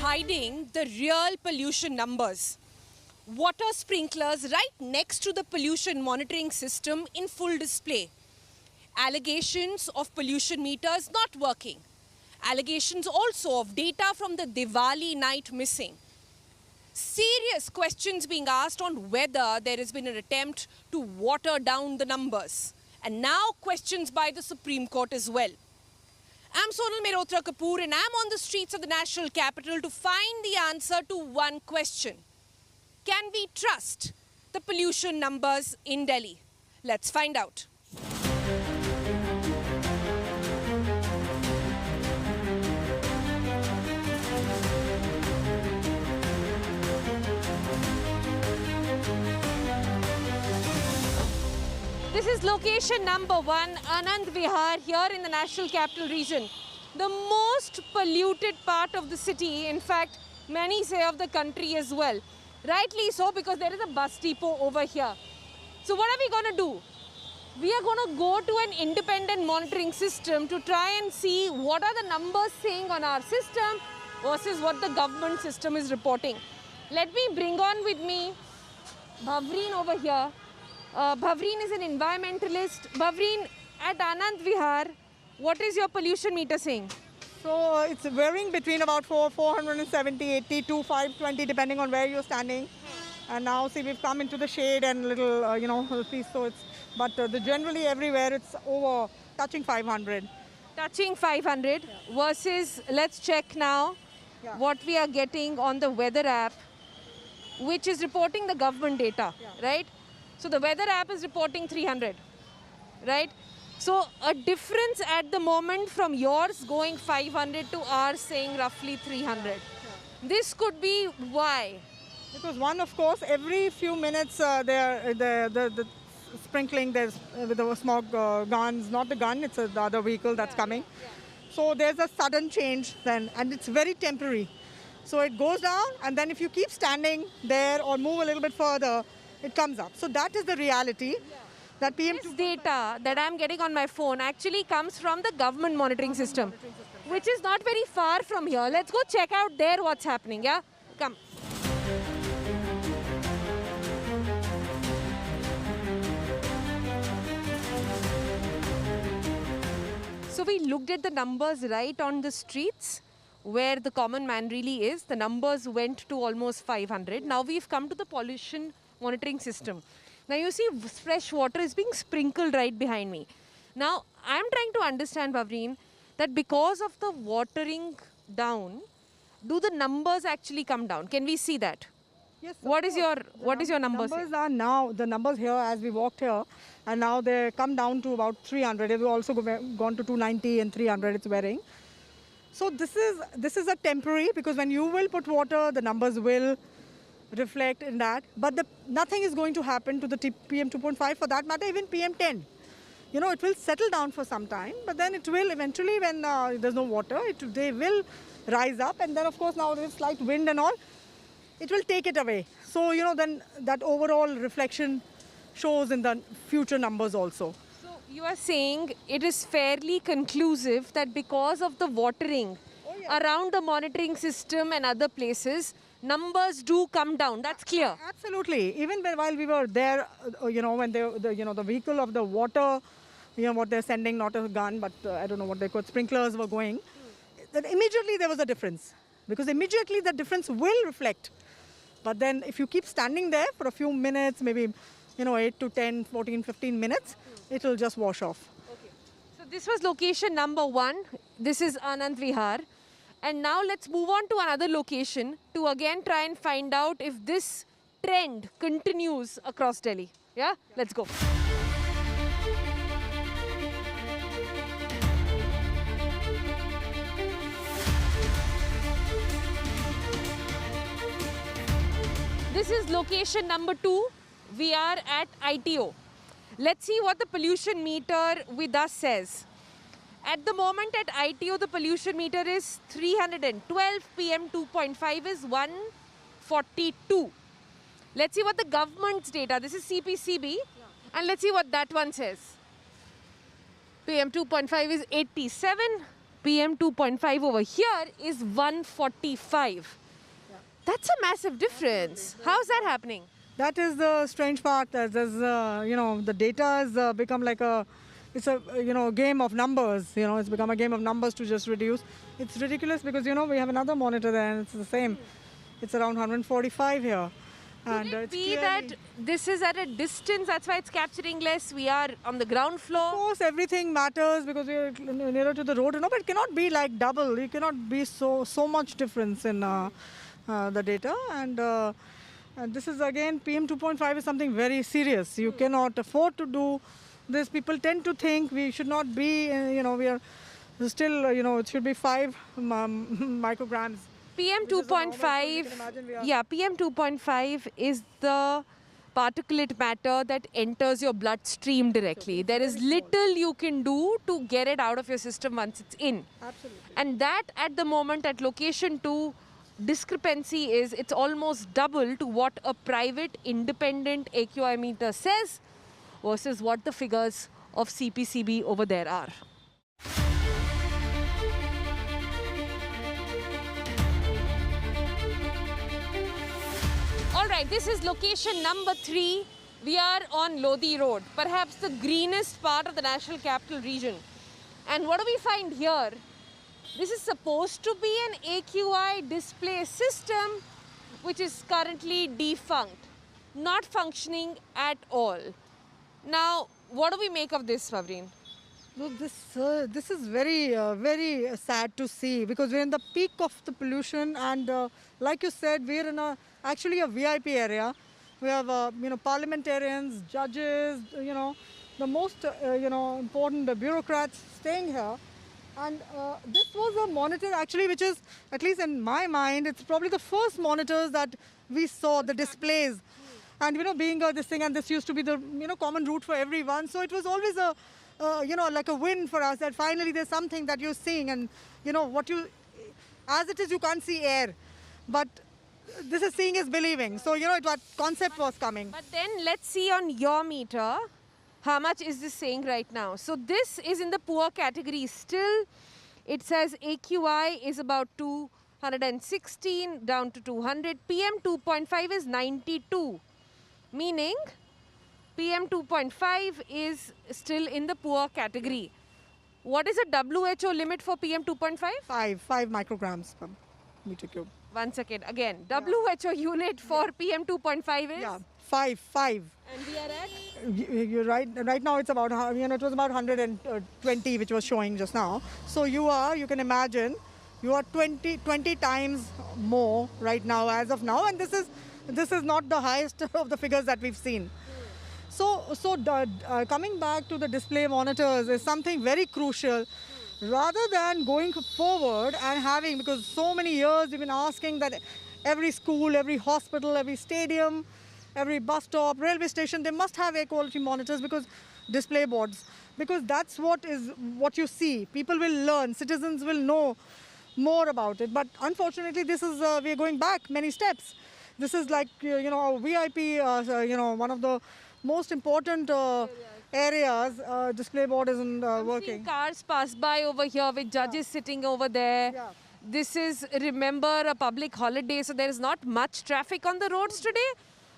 hiding the real pollution numbers. Water sprinklers right next to the pollution monitoring system in full display. Allegations of pollution meters not working. Allegations also of data from the Diwali night missing. Serious questions being asked on whether there has been an attempt to water down the numbers. And now questions by the Supreme Court as well. I'm Sonal Mehrotra Kapoor and I'm on the streets of the national capital to find the answer to one question. Can we trust the pollution numbers in Delhi? Let's find out. This is location number 1, Anand Vihar, here in the National Capital Region. The most polluted part of the city, in fact, many say of the country as well. Rightly so, because there is a bus depot over here. So what are we going to do? We are going to go to an independent monitoring system to try and see what are the numbers saying on our system versus what the government system is reporting. Let me bring on with me Bhavreen over here. Bhavreen is an environmentalist. Bhavreen, at Anand Vihar, what is your pollution meter saying? So it's varying between about 470, 80 to 520 depending on where you're standing. And now see we've come into the shade and little piece. So it's generally everywhere it's over touching 500. Touching 500 versus let's check now what we are getting on the weather app, which is reporting the government data, right? So the weather app is reporting 300, right? So a difference at the moment from yours going 500 to ours saying roughly 300. This could be why? Because one, of course, every few minutes the sprinkling, there's with the smog guns, not the gun, it's the other vehicle that's coming. So there's a sudden change then, and it's very temporary. So it goes down, and then if you keep standing there or move a little bit further, it comes up. So that is the reality. That PM2 this data that I'm getting on my phone actually comes from the government monitoring system, which is not very far from here. Let's go check out there what's happening, yeah? Come. So we looked at the numbers right on the streets where the common man really is. The numbers went to almost 500. Now we've come to the pollution monitoring system. Now you see fresh water is being sprinkled right behind me. Now I'm trying to understand, Bhavreen, that because of the watering down, do the numbers actually come down? Can we see that? Yes. What is your number? Numbers are now the numbers here as we walked here, and now they come down to about 300. It will also gone to 290 and 300. It's varying. So this is a temporary, because when you will put water, the numbers will reflect in that. But nothing is going to happen to the PM 2.5, for that matter, even PM 10. It will settle down for some time, but then it will eventually, when there's no water, they will rise up, and then of course now there's slight wind and all, it will take it away. So then that overall reflection shows in the future numbers also. So you are saying it is fairly conclusive that because of the watering around the monitoring system and other places, numbers do come down. That's clear. Absolutely. Even while we were there, when the vehicle of the water, what they're sending, not a gun, but I don't know what they call, sprinklers were going, then immediately there was a difference. Because immediately the difference will reflect. But then if you keep standing there for a few minutes, maybe 8 to 10, 14, 15 minutes, it will just wash off. Okay. So this was location number 1. This is Anand Vihar. And now let's move on to another location to again try and find out if this trend continues across Delhi. Yeah? Let's go. This is location number 2. We are at ITO. Let's see what the pollution meter with us says. At the moment at ITO, the pollution meter is 312, PM 2.5 is 142. Let's see what the government's data, this is CPCB, and let's see what that one says. PM 2.5 is 87, PM 2.5 over here is 145. That's a massive difference. How's that happening? That is the strange part. There's, the data has become like it's a, game of numbers. It's become a game of numbers to just reduce. It's ridiculous because, we have another monitor there and it's the same. It's around 145 here. And Could it it's be clearly- that this is at a distance, that's why it's capturing less? We are on the ground floor. Of course, everything matters because we're nearer to the road. But it cannot be like double. It cannot be so much difference in the data. And this is again, PM 2.5 is something very serious. You cannot afford to do this. People tend to think we should not be, we are still, it should be 5 micrograms. PM Which is a normal, so you 2.5, can imagine we are- yeah, PM 2.5 is the particulate matter that enters your bloodstream directly. There is little you can do to get it out of your system once it's in. Absolutely. And that at the moment at location 2, discrepancy is it's almost double to what a private independent AQI meter says versus what the figures of CPCB over there are. All right, this is location number 3. We are on Lodi Road, perhaps the greenest part of the National Capital Region. And what do we find here? This is supposed to be an AQI display system which is currently defunct, not functioning at all. Now, what do we make of this, Pavleen? No, this is very sad to see because we're in the peak of the pollution and like you said, we're in actually a VIP area. We have parliamentarians, judges, the most important bureaucrats staying here. And this was a monitor actually which is, at least in my mind, it's probably the first monitors that we saw, the displays. And being this thing, and this used to be the common route for everyone. So it was always a like a win for us that finally there's something that you're seeing, and as it is, you can't see air, but this is seeing is believing. So that concept was coming. But then let's see on your meter, how much is this saying right now? So this is in the poor category. Still, it says AQI is about 216 down to 200. PM 2.5 is 92, meaning PM 2.5 is still in the poor category. What is the WHO limit for PM 2.5? 5 micrograms per meter cube. 1 second. Again, WHO unit for PM 2.5 is? Yeah, 5. And we are at? You're right. Right now it's about, it was about 120 which was showing just now. So you can imagine, you are 20 times more right now as of now. And this is not the highest of the figures that we've seen. So coming back to the display monitors is something very crucial. Rather than going forward and having, because so many years we've been asking that every school, every hospital, every stadium, every bus stop, railway station, they must have air quality monitors, because display boards, because that's what you see. People will learn, citizens will know more about it. But unfortunately, this is we're going back many steps. This is like a VIP, one of the most important areas. Display board isn't working. Seeing cars pass by over here with judges sitting over there. Yeah. This is, remember, a public holiday, so there is not much traffic on the roads today.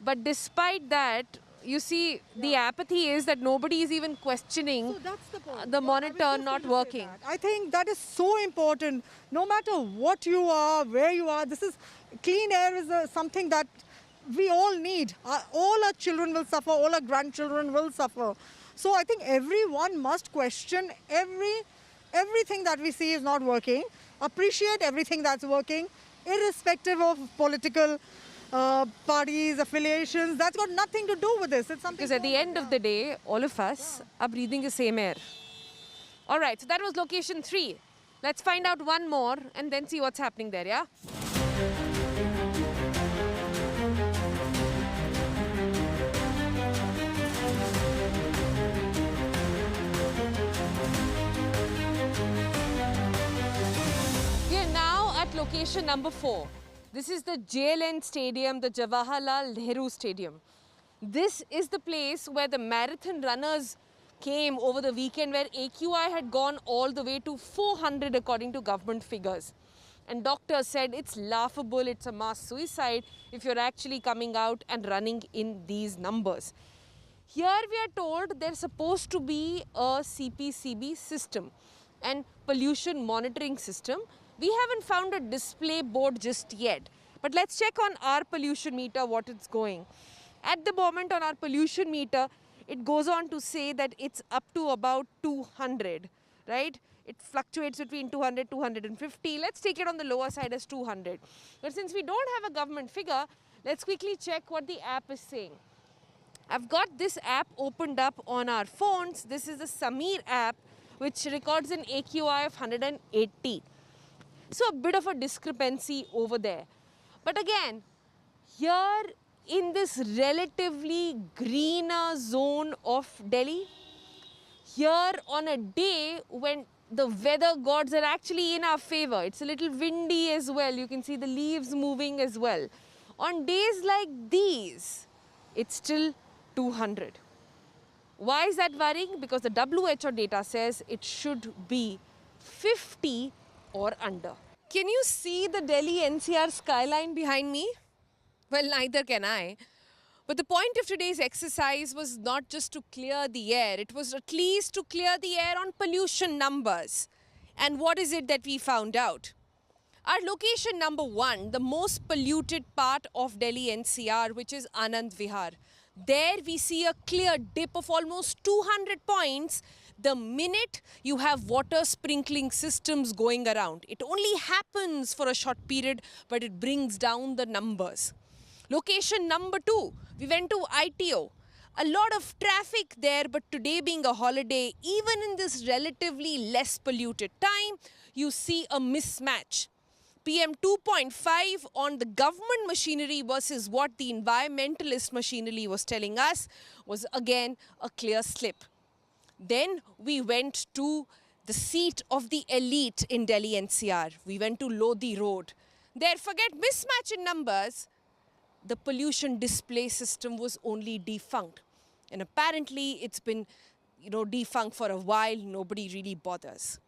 But despite that, you see, the apathy is that nobody is even questioning So that's the point. the Yeah, I was monitor just not going to say working. that. I think that is so important. No matter what you are, where you are, clean air is something that we all need. All our children will suffer, all our grandchildren will suffer. So I think everyone must question everything that we see is not working, appreciate everything that's working, irrespective of political parties, affiliations. That's got nothing to do with this. It's something. Because at the end of the day, all of us are breathing the same air. All right, so that was location 3. Let's find out one more and then see what's happening there, yeah? We are now at location number 4. This is the JLN Stadium, the Jawaharlal Nehru Stadium. This is the place where the marathon runners came over the weekend where AQI had gone all the way to 400 according to government figures. And doctors said it's laughable, it's a mass suicide if you're actually coming out and running in these numbers. Here we are told there's supposed to be a CPCB system and pollution monitoring system. We haven't found a display board just yet. But let's check on our pollution meter what it's going. At the moment on our pollution meter, it goes on to say that it's up to about 200, right? It fluctuates between 200, 250. Let's take it on the lower side as 200. But since we don't have a government figure, let's quickly check what the app is saying. I've got this app opened up on our phones. This is the Sameer app, which records an AQI of 180. So a bit of a discrepancy over there. But again, here in this relatively greener zone of Delhi, here on a day when the weather gods are actually in our favor, it's a little windy as well, you can see the leaves moving as well. On days like these, it's still 200. Why is that worrying? Because the WHO data says it should be 50 or under. Can you see the Delhi NCR skyline behind me? Well, neither can I. But the point of today's exercise was not just to clear the air, it was at least to clear the air on pollution numbers. And what is it that we found out? Our location number 1, the most polluted part of Delhi NCR, which is Anand Vihar. There we see a clear dip of almost 200 points the minute you have water sprinkling systems going around. It only happens for a short period, but it brings down the numbers. Location number 2, we went to ITO. A lot of traffic there, but today being a holiday, even in this relatively less polluted time, you see a mismatch. PM 2.5 on the government machinery versus what the environmentalist machinery was telling us was again a clear slip. Then we went to the seat of the elite in Delhi NCR. We went to Lodi Road. There, forget mismatch in numbers, the pollution display system was only defunct. And apparently it's been, defunct for a while, nobody really bothers.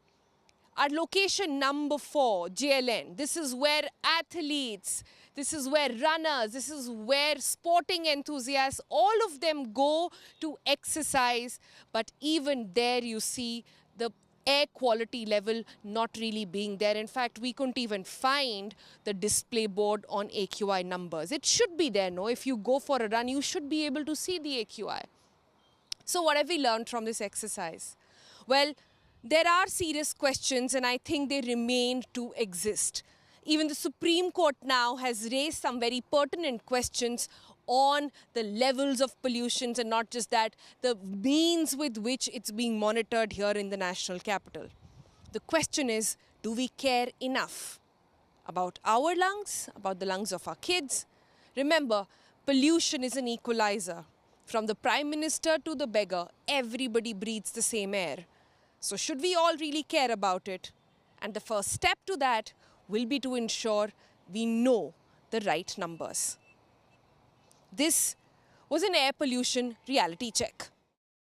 Our location number 4, JLN, this is where athletes, this is where runners, this is where sporting enthusiasts, all of them go to exercise. But even there you see the air quality level not really being there. In fact, we couldn't even find the display board on AQI numbers. It should be there, no? If you go for a run, you should be able to see the AQI. So what have we learned from this exercise? Well, there are serious questions and I think they remain to exist. Even the Supreme Court now has raised some very pertinent questions on the levels of pollutions, and not just that, the means with which it's being monitored here in the national capital. The question is, do we care enough about our lungs, about the lungs of our kids? Remember, pollution is an equalizer. From the Prime Minister to the beggar, everybody breathes the same air. So should we all really care about it? And the first step to that will be to ensure we know the right numbers. This was an air pollution reality check.